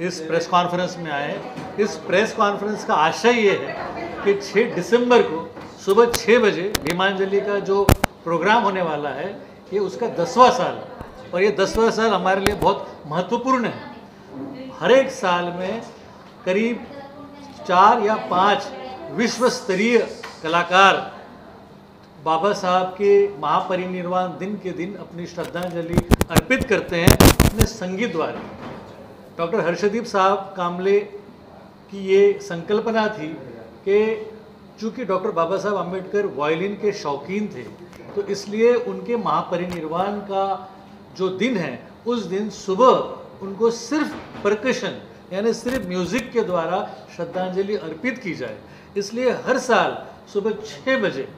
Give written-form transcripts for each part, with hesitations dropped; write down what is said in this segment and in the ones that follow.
इस press conference में आए। इस प्रेस कॉन्फ्रेंस का आशय ये है कि 6 दिसंबर को सुबह 6 बजे भीमांजलि का जो प्रोग्राम होने वाला है ये उसका 10वां साल है और ये 10वां साल हमारे लिए बहुत महत्वपूर्ण है। हर एक साल में करीब 4 या 5 विश्व स्तरीय कलाकार बाबा साहब के महापरिनिर्वाण दिन के दिन अपनी श्रद्धांजलि अर्पित करते हैं अपने संगीत द्वारा। डॉक्टर हर्षदीप साहब कामले की ये संकल्पना थी कि चूँकि डॉक्टर बाबा साहब अम्बेडकर वायलिन के शौकीन थे तो इसलिए उनके महापरिनिर्वाण का जो दिन है उस दिन सुबह उनको सिर्फ परकशन यानी सिर्फ म्यूज़िक के द्वारा श्रद्धांजलि अर्पित की जाए। इसलिए हर साल सुबह 6 बजे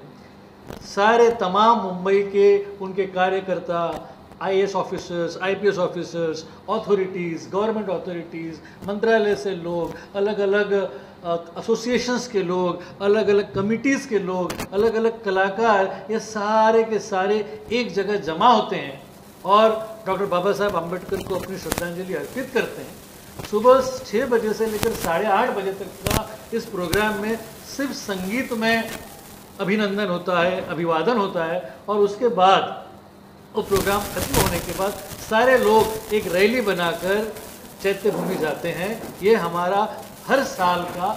सारे तमाम मुंबई के उनके कार्यकर्ता, IAS officers, IPS officers, authorities, government authorities, मंत्रालय से लोग, अलग अलग एसोसिएशंस के लोग, अलग अलग कमिटीज़ के लोग, अलग अलग कलाकार, ये सारे के सारे एक जगह जमा होते हैं और डॉक्टर बाबा साहब अम्बेडकर को अपनी श्रद्धांजलि अर्पित करते हैं। सुबह 6 बजे से लेकर 8:30 बजे तक का इस प्रोग्राम में सिर्फ संगीत में अभिनंदन होता है, अभिवादन होता है और उसके बाद वो प्रोग्राम खत्म होने के बाद सारे लोग एक रैली बनाकर चैत्य भूमि जाते हैं। ये हमारा हर साल का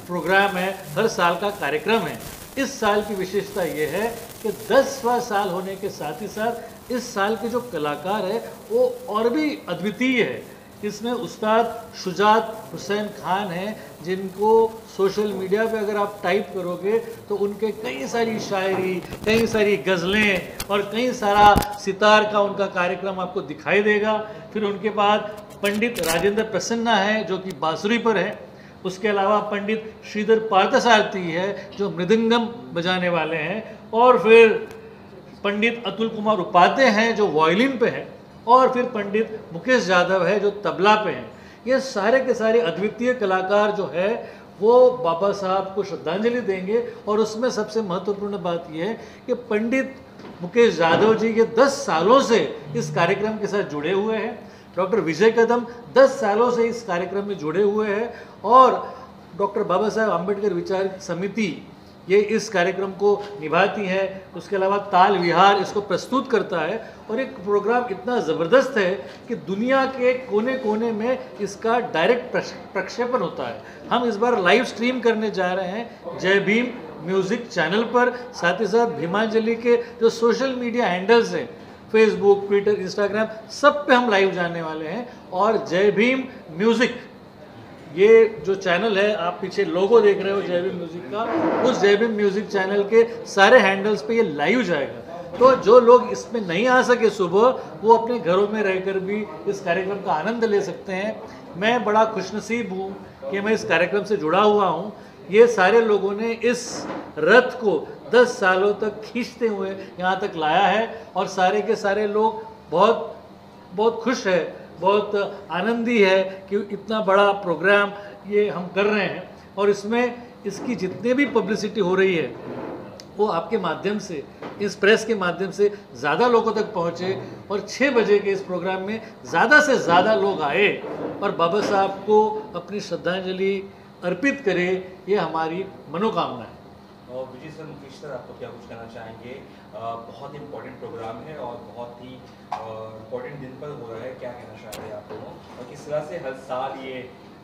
प्रोग्राम है, हर साल का कार्यक्रम है। इस साल की विशेषता ये है कि 10वां साल होने के साथ ही साथ इस साल के जो कलाकार है वो और भी अद्वितीय है। इसमें उस्ताद शुजात हुसैन खान हैं जिनको सोशल मीडिया पे अगर आप टाइप करोगे तो उनके कई सारी शायरी, कई सारी गज़लें और कई सारा सितार का उनका कार्यक्रम आपको दिखाई देगा। फिर उनके बाद पंडित राजेंद्र प्रसन्ना है जो कि बांसुरी पर है। उसके अलावा पंडित श्रीधर पार्थसारथी है जो मृदंगम बजाने वाले हैं और फिर पंडित अतुल कुमार उपाध्याय हैं जो वायलिन पे है और फिर पंडित मुकेश यादव है जो तबला पे हैं। ये सारे के सारे अद्वितीय कलाकार जो है वो बाबा साहब को श्रद्धांजलि देंगे और उसमें सबसे महत्वपूर्ण बात यह है कि पंडित मुकेश यादव जी ये 10 सालों से इस कार्यक्रम के साथ जुड़े हुए हैं। डॉक्टर विजय कदम 10 सालों से इस कार्यक्रम में जुड़े हुए हैं और डॉक्टर बाबा साहब अम्बेडकर विचार समिति ये इस कार्यक्रम को निभाती है। उसके अलावा ताल विहार इसको प्रस्तुत करता है और एक प्रोग्राम इतना ज़बरदस्त है कि दुनिया के कोने कोने में इसका डायरेक्ट प्रक्षेपण होता है। हम इस बार लाइव स्ट्रीम करने जा रहे हैं जय भीम म्यूज़िक चैनल पर, साथ ही साथ भीमांजलि के जो सोशल मीडिया हैंडल्स हैं फेसबुक, ट्विटर, इंस्टाग्राम, सब पे हम लाइव जाने वाले हैं। और जय भीम म्यूज़िक ये जो चैनल है, आप पीछे लोगो देख रहे हो जय भीम म्यूज़िक का, उस जय भीम म्यूज़िक चैनल के सारे हैंडल्स पे ये लाइव जाएगा। तो जो लोग इसमें नहीं आ सके सुबह, वो अपने घरों में रहकर भी इस कार्यक्रम का आनंद ले सकते हैं। मैं बड़ा खुशनसीब हूँ कि मैं इस कार्यक्रम से जुड़ा हुआ हूँ। ये सारे लोगों ने इस रथ को 10 सालों तक खींचते हुए यहाँ तक लाया है और सारे के सारे लोग बहुत बहुत खुश है, बहुत आनंदी है कि इतना बड़ा प्रोग्राम ये हम कर रहे हैं और इसमें इसकी जितने भी पब्लिसिटी हो रही है वो आपके माध्यम से, इस प्रेस के माध्यम से ज़्यादा लोगों तक पहुँचे और 6 बजे के इस प्रोग्राम में ज़्यादा से ज़्यादा लोग आए और बाबा साहब को अपनी श्रद्धांजलि अर्पित करें, ये हमारी मनोकामना है। विजय सर, मुकेश सर, आपको क्या कुछ कहना चाहेंगे? बहुत इम्पोर्टेंट प्रोग्राम है और बहुत ही इम्पोर्टेंट दिन पर हो रहा है, क्या कहना चाहेंगे आप दोनों? और किस तरह से हर साल ये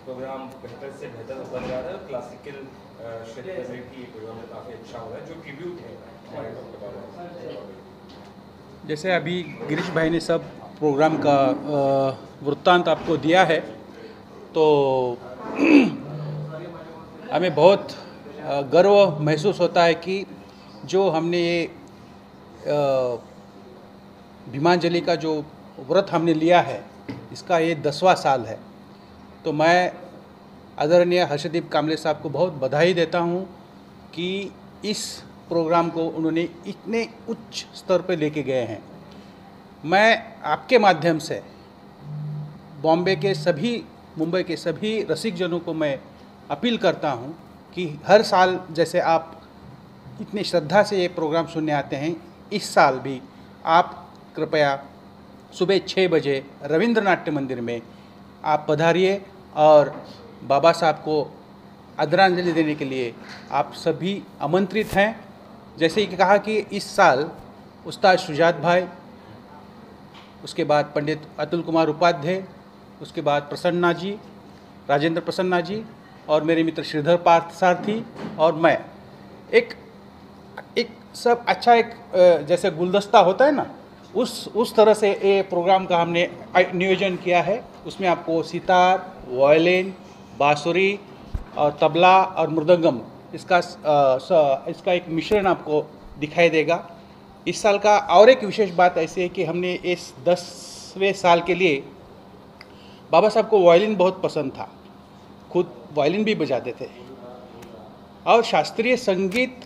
प्रोग्राम बेहतर से बेहतर होता जा रहा है और क्लासिकल क्षेत्र में भी ये प्रोग्राम काफ़ी अच्छा हो रहा है, जो ट्रिब्यूट है हमारे डॉक्टर बाबा साहब। जैसे अभी गिरीश भाई ने सब प्रोग्राम का वृत्तांत आपको दिया है, तो हमें बहुत गर्व महसूस होता है कि जो हमने ये भीमांजलि का जो व्रत हमने लिया है इसका ये 10वां साल है। तो मैं आदरणीय हर्षदीप कामले साहब को बहुत बधाई देता हूँ कि इस प्रोग्राम को उन्होंने इतने उच्च स्तर पर लेके गए हैं। मैं आपके माध्यम से बॉम्बे के सभी, मुंबई के सभी रसिकजनों को मैं अपील करता हूँ कि हर साल जैसे आप इतनी श्रद्धा से ये प्रोग्राम सुनने आते हैं, इस साल भी आप कृपया सुबह 6 बजे रविंद्र नाट्य मंदिर में आप पधारिए और बाबा साहब को आदरांजलि देने के लिए आप सभी आमंत्रित हैं। जैसे कि कहा कि इस साल उस्ताद शुजात भाई, उसके बाद पंडित अतुल कुमार उपाध्याय, उसके बाद प्रसन्ना जी, राजेंद्र प्रसन्ना जी और मेरे मित्र श्रीधर पार्थ सारथी और मैं एक सब अच्छा एक जैसे गुलदस्ता होता है ना, उस तरह से ये प्रोग्राम का हमने नियोजन किया है। उसमें आपको सितार, वायलिन, बांसुरी और तबला और मृदंगम इसका एक मिश्रण आपको दिखाई देगा। इस साल का और एक विशेष बात ऐसी है कि हमने इस 10वें साल के लिए, बाबा साहब को वायलिन बहुत पसंद था, खुद वायलिन भी बजाते थे और शास्त्रीय संगीत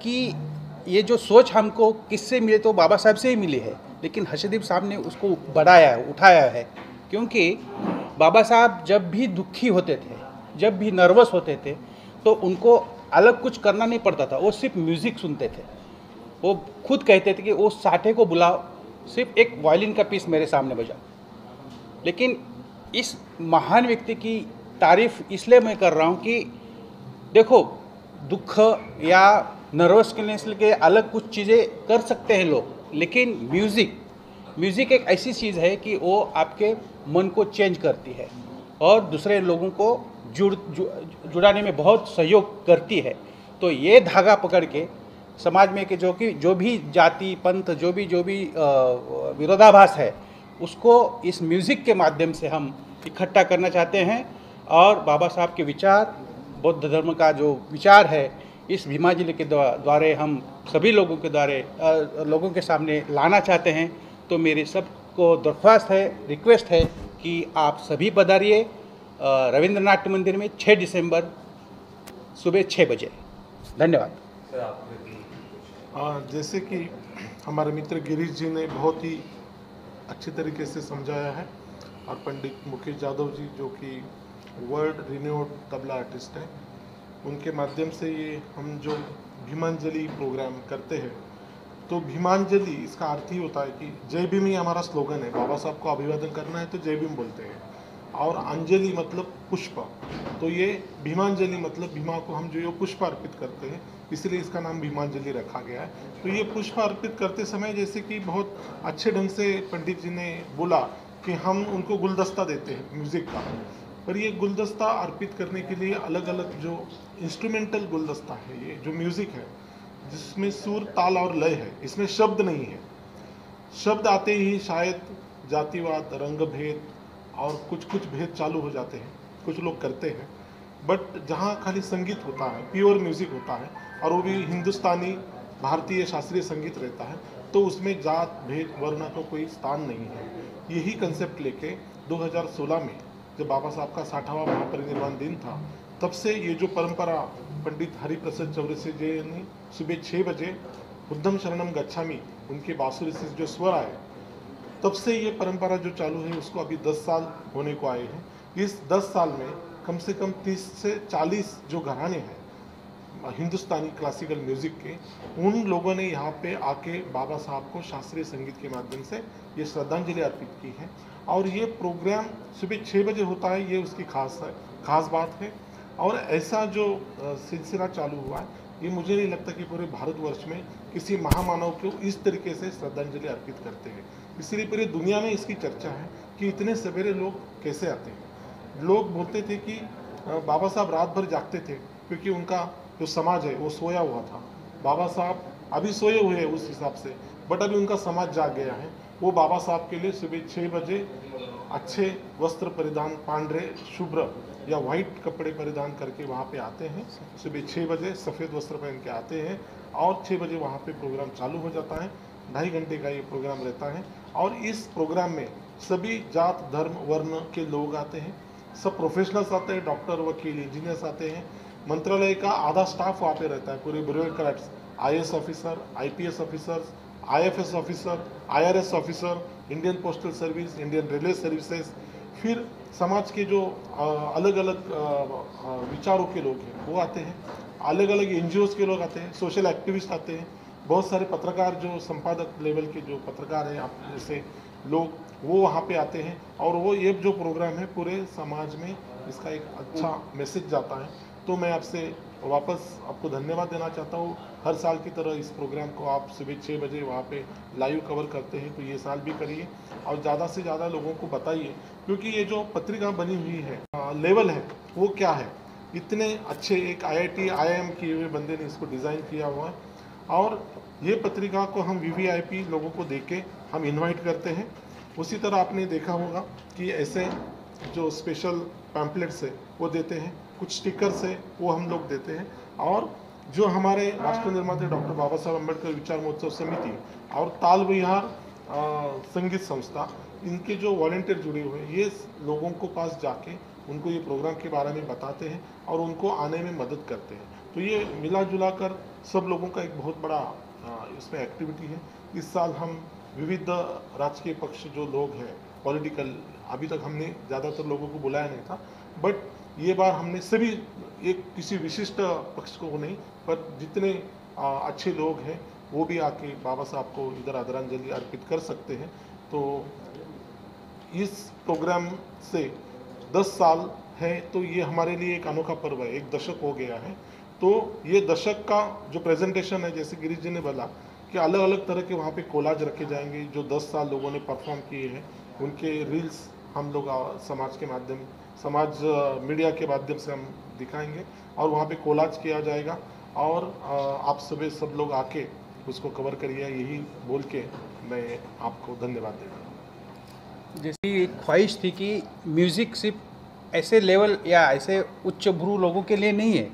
की ये जो सोच हमको किससे मिले तो बाबा साहब से ही मिली है, लेकिन हर्षदीप साहब ने उसको बढ़ाया है, उठाया है। क्योंकि बाबा साहब जब भी दुखी होते थे, जब भी नर्वस होते थे, तो उनको अलग कुछ करना नहीं पड़ता था, वो सिर्फ म्यूज़िक सुनते थे। वो खुद कहते थे कि वो साठे को बुलाओ, सिर्फ एक वायलिन का पीस मेरे सामने बजाओ। लेकिन इस महान व्यक्ति की तारीफ इसलिए मैं कर रहा हूँ कि देखो, दुख या नर्वसनेस के अलग कुछ चीज़ें कर सकते हैं लोग, लेकिन म्यूज़िक एक ऐसी चीज़ है कि वो आपके मन को चेंज करती है और दूसरे लोगों को जुड़ाने में बहुत सहयोग करती है। तो ये धागा पकड़ के समाज में कि जो भी जाति पंथ जो भी विरोधाभास है, उसको इस म्यूज़िक के माध्यम से हम इकट्ठा करना चाहते हैं। और बाबा साहब के विचार, बौद्ध धर्म का जो विचार है, इस भीमांजलि के द्वारे हम सभी लोगों के सामने लाना चाहते हैं। तो मेरी सबको दरख्वास्त है, रिक्वेस्ट है कि आप सभी पधारिए रविंद्र नाट्य मंदिर में 6 दिसंबर सुबह 6 बजे। धन्यवाद। जैसे कि हमारे मित्र गिरीश जी ने बहुत ही अच्छी तरीके से समझाया है, और पंडित मुकेश यादव जी जो कि वर्ल्ड रिन्यूड तबला आर्टिस्ट हैं, उनके माध्यम से ये हम जो भीमांजलि प्रोग्राम करते हैं, तो भीमांजलि इसका अर्थ ही होता है कि जय भीम ही हमारा स्लोगन है। बाबा साहब को अभिवादन करना है तो जय भीम बोलते हैं, और अंजलि मतलब पुष्प, तो ये भीमांजलि मतलब भीमा को हम जो ये पुष्प अर्पित करते हैं, इसलिए इसका नाम भीमांजलि रखा गया है। तो ये पुष्प अर्पित करते समय जैसे कि बहुत अच्छे ढंग से पंडित जी ने बोला कि हम उनको गुलदस्ता देते हैं म्यूज़िक का, पर ये गुलदस्ता अर्पित करने के लिए अलग अलग जो इंस्ट्रूमेंटल गुलदस्ता है, ये जो म्यूज़िक है जिसमें सुर, ताल और लय है, इसमें शब्द नहीं है। शब्द आते ही शायद जातिवाद, रंग भेद और कुछ भेद चालू हो जाते हैं, कुछ लोग करते हैं। बट जहाँ खाली संगीत होता है, प्योर म्यूज़िक होता है, और वो भी हिंदुस्तानी भारतीय शास्त्रीय संगीत रहता है, तो उसमें जात भेद वर्ण का कोई स्थान नहीं है। यही कंसेप्ट लेके 2016 में जब बाबा साहब का 60वां महापरिनिर्वाण दिन था, तब से ये जो परंपरा पंडित हरिप्रसाद चौरसिया जी ने सुबह 6 बजे बुद्धम शरणम गच्छामि उनके बांसुरी से जो स्वर आए, तब से ये परंपरा जो चालू है उसको अभी 10 साल होने को आए हैं। इस 10 साल में कम से कम 30 से 40 जो घराने हैं हिंदुस्तानी क्लासिकल म्यूज़िक के, उन लोगों ने यहाँ पे आके बाबा साहब को शास्त्रीय संगीत के माध्यम से ये श्रद्धांजलि अर्पित की है। और ये प्रोग्राम सुबह 6 बजे होता है, ये उसकी खास बात है। और ऐसा जो सिलसिला चालू हुआ है, ये मुझे नहीं लगता कि पूरे भारतवर्ष में किसी महामानव को इस तरीके से श्रद्धांजलि अर्पित करते हैं। इसलिए पूरी दुनिया में इसकी चर्चा है कि इतने सवेरे लोग कैसे आते हैं। लोग बोलते थे कि बाबा साहब रात भर जागते थे क्योंकि उनका जो समाज है वो सोया हुआ था। बाबा साहब अभी सोए हुए हैं उस हिसाब से, बट अभी उनका समाज जाग गया है। वो बाबा साहब के लिए सुबह 6 बजे अच्छे वस्त्र परिधान, पांढरे शुभ्र या वाइट कपड़े परिधान करके वहाँ पे आते हैं। सुबह 6 बजे सफ़ेद वस्त्र पहन के आते हैं और 6 बजे वहाँ पे प्रोग्राम चालू हो जाता है। 2.5 घंटे का ये प्रोग्राम रहता है और इस प्रोग्राम में सभी जात धर्म वर्ण के लोग आते हैं। सब प्रोफेशनल्स आते हैं, डॉक्टर, वकील, इंजीनियर्स आते हैं। मंत्रालय का आधा स्टाफ वहाँ पे रहता है, पूरे bureaucrats, IAS officer, IPS officers, IFS officer, IRS officer, Indian postal service, Indian railway services, फिर समाज के जो अलग अलग विचारों के लोग हैं वो आते हैं, अलग अलग NGOs के लोग आते हैं, सोशल एक्टिविस्ट आते हैं, बहुत सारे पत्रकार जो संपादक लेवल के जो पत्रकार हैं, आप जैसे लोग वो वहाँ पे आते हैं और वो ये जो प्रोग्राम है पूरे समाज में इसका एक अच्छा मैसेज जाता है। तो मैं आपसे वापस आपको धन्यवाद देना चाहता हूँ। हर साल की तरह इस प्रोग्राम को आप सुबह 6 बजे वहाँ पे लाइव कवर करते हैं, तो ये साल भी करिए और ज़्यादा से ज़्यादा लोगों को बताइए, क्योंकि ये जो पत्रिका बनी हुई है लेवल है वो क्या है, इतने अच्छे एक IIT IIM किए हुए बंदे ने इसको डिज़ाइन किया हुआ है और ये पत्रिका को हम VVIP लोगों को दे के हम इन्वाइट करते हैं। उसी तरह आपने देखा होगा कि ऐसे जो स्पेशल पैम्पलेट्स है वो देते हैं, कुछ स्टिकर्स है वो हम लोग देते हैं और जो हमारे राष्ट्र निर्माता डॉक्टर बाबा साहब अम्बेडकर विचार महोत्सव समिति और ताल विहार संगीत संस्था, इनके जो वॉलंटियर जुड़े हुए हैं ये लोगों को पास जाके उनको ये प्रोग्राम के बारे में बताते हैं और उनको आने में मदद करते हैं। तो ये मिला जुला कर सब लोगों का एक बहुत बड़ा इसमें एक्टिविटी है। इस साल हम विविध राजकीय पक्ष जो लोग हैं पॉलिटिकल, अभी तक हमने ज़्यादातर लोगों को बुलाया नहीं था, बट ये बार हमने सभी, एक किसी विशिष्ट पक्ष को नहीं पर जितने अच्छे लोग हैं वो भी आके बाबा साहब को इधर आदरांजलि अर्पित कर सकते हैं। तो इस प्रोग्राम से 10 साल है तो ये हमारे लिए एक अनोखा पर्व है, एक दशक हो गया है। तो ये दशक का जो प्रेजेंटेशन है, जैसे गिरीश जी ने बोला कि अलग अलग तरह के वहाँ पे कोलाज रखे जाएंगे जो 10 साल लोगों ने परफॉर्म किए हैं, उनके रील्स हम लोग समाज के माध्यम, समाज मीडिया के माध्यम से हम दिखाएंगे और वहाँ पे कोलाज किया जाएगा और आप सुबह सब लोग आके उसको कवर करिए, यही बोल के मैं आपको धन्यवाद देता हूँ। जैसी ख्वाहिश थी कि म्यूज़िक सिर्फ ऐसे लेवल या ऐसे उच्च भ्रू लोगों के लिए नहीं है,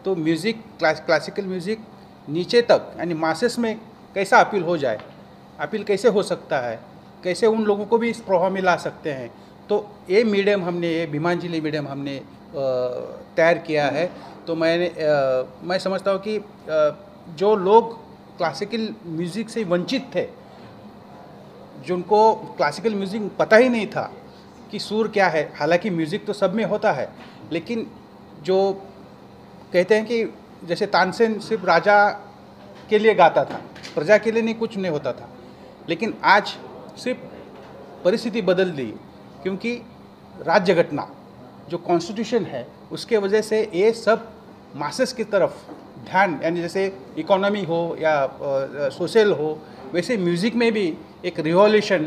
तो म्यूज़िक क्लासिकल म्यूज़िक नीचे तक यानी मासेस में कैसा अपील हो जाए, अपील कैसे हो सकता है, कैसे उन लोगों को भी इस प्रभाव में ला सकते हैं। तो ये मीडियम हमने, ये भीमांजलि मीडियम हमने तैयार किया है। तो मैं समझता हूँ कि जो लोग क्लासिकल म्यूज़िक से वंचित थे, जिनको क्लासिकल म्यूज़िक पता ही नहीं था कि सुर क्या है, हालांकि म्यूज़िक तो सब में होता है, लेकिन जो कहते हैं कि जैसे तानसेन सिर्फ राजा के लिए गाता था, प्रजा के लिए नहीं, कुछ नहीं होता था, लेकिन आज सिर्फ परिस्थिति बदल दी, क्योंकि राज्य घटना जो कॉन्स्टिट्यूशन है उसके वजह से ये सब मासेस की तरफ ध्यान, यानी जैसे इकोनॉमी हो या सोशल हो, वैसे म्यूज़िक में भी एक रिवॉल्यूशन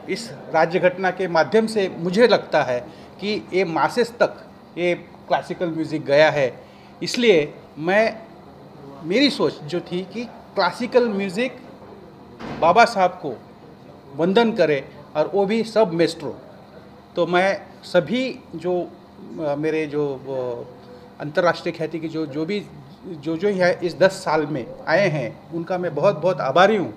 इस राज्य घटना के माध्यम से मुझे लगता है कि ये मासेस तक ये क्लासिकल म्यूज़िक गया है। इसलिए मेरी सोच जो थी कि क्लासिकल म्यूज़िक बाबा साहब को वंदन करे और वो भी सब मेस्ट्रो। तो मैं सभी जो मेरे जो अंतर्राष्ट्रीय ख्याति की जो है इस 10 साल में आए हैं, उनका मैं बहुत बहुत आभारी हूँ।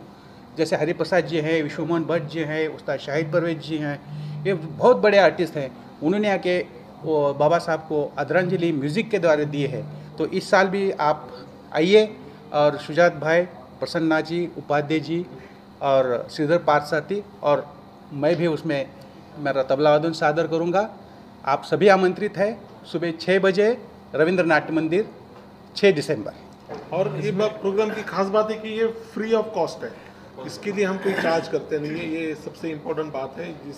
जैसे हरिप्रसाद जी हैं, विश्वमोहन भट्ट जी हैं, उस्ताद शाहिद परवेज जी हैं, ये बहुत बड़े आर्टिस्ट हैं। उन्होंने आके वो बाबा साहब को आदरांजलि म्यूज़िक के द्वारा दिए हैं। तो इस साल भी आप आइए और शुजात भाई, प्रसन्ना जी, उपाध्याय जी और श्रीधर पार्थसारथी और मैं भी उसमें मेरा तबला वादन सादर करूँगा। आप सभी आमंत्रित हैं। सुबह 6 बजे रविंद्र नाट्य मंदिर, 6 दिसंबर। और ये प्रोग्राम की खास बात है कि ये फ्री ऑफ कॉस्ट है, इसके लिए हम कोई चार्ज करते नहीं है। ये सबसे इम्पोर्टेंट बात है, जिस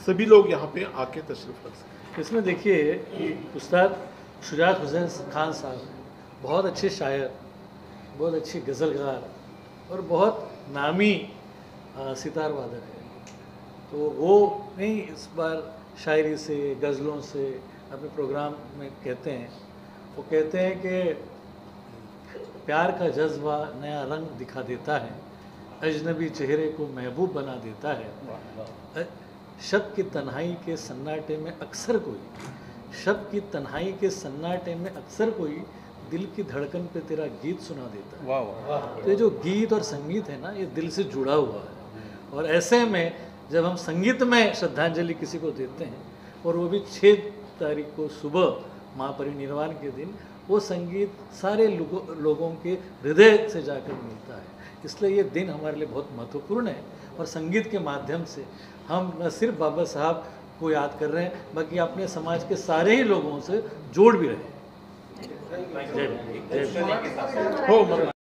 सभी लोग यहाँ पे आके तशरीफ रख सकते हैं। इसमें देखिए कि उस्ताद शुजात हुसैन खान साहब बहुत अच्छे शायर, बहुत अच्छे गज़लगार और बहुत नामी सितार वादक है। तो वो नहीं इस बार शायरी से, गज़लों से अपने प्रोग्राम में कहते हैं, वो कहते हैं कि प्यार का जज्बा नया रंग दिखा देता है, अजनबी चेहरे को महबूब बना देता है। शब की तन्हाई के सन्नाटे में अक्सर कोई, शब की तन्हाई के सन्नाटे में अक्सर कोई दिल की धड़कन पे तेरा गीत सुना देता है। वाह। तो ये जो गीत और संगीत है ना, ये दिल से जुड़ा हुआ है। और ऐसे में जब हम संगीत में श्रद्धांजलि किसी को देते हैं और वो भी 6 तारीख को सुबह महापरिनिर्वाण के दिन, वो संगीत सारे लोगों के हृदय से जाकर मिलता है। इसलिए ये दिन हमारे लिए बहुत महत्वपूर्ण है और संगीत के माध्यम से हम न सिर्फ बाबा साहब को याद कर रहे हैं, बल्कि अपने समाज के सारे ही लोगों से जोड़ भी रहे हैं। जय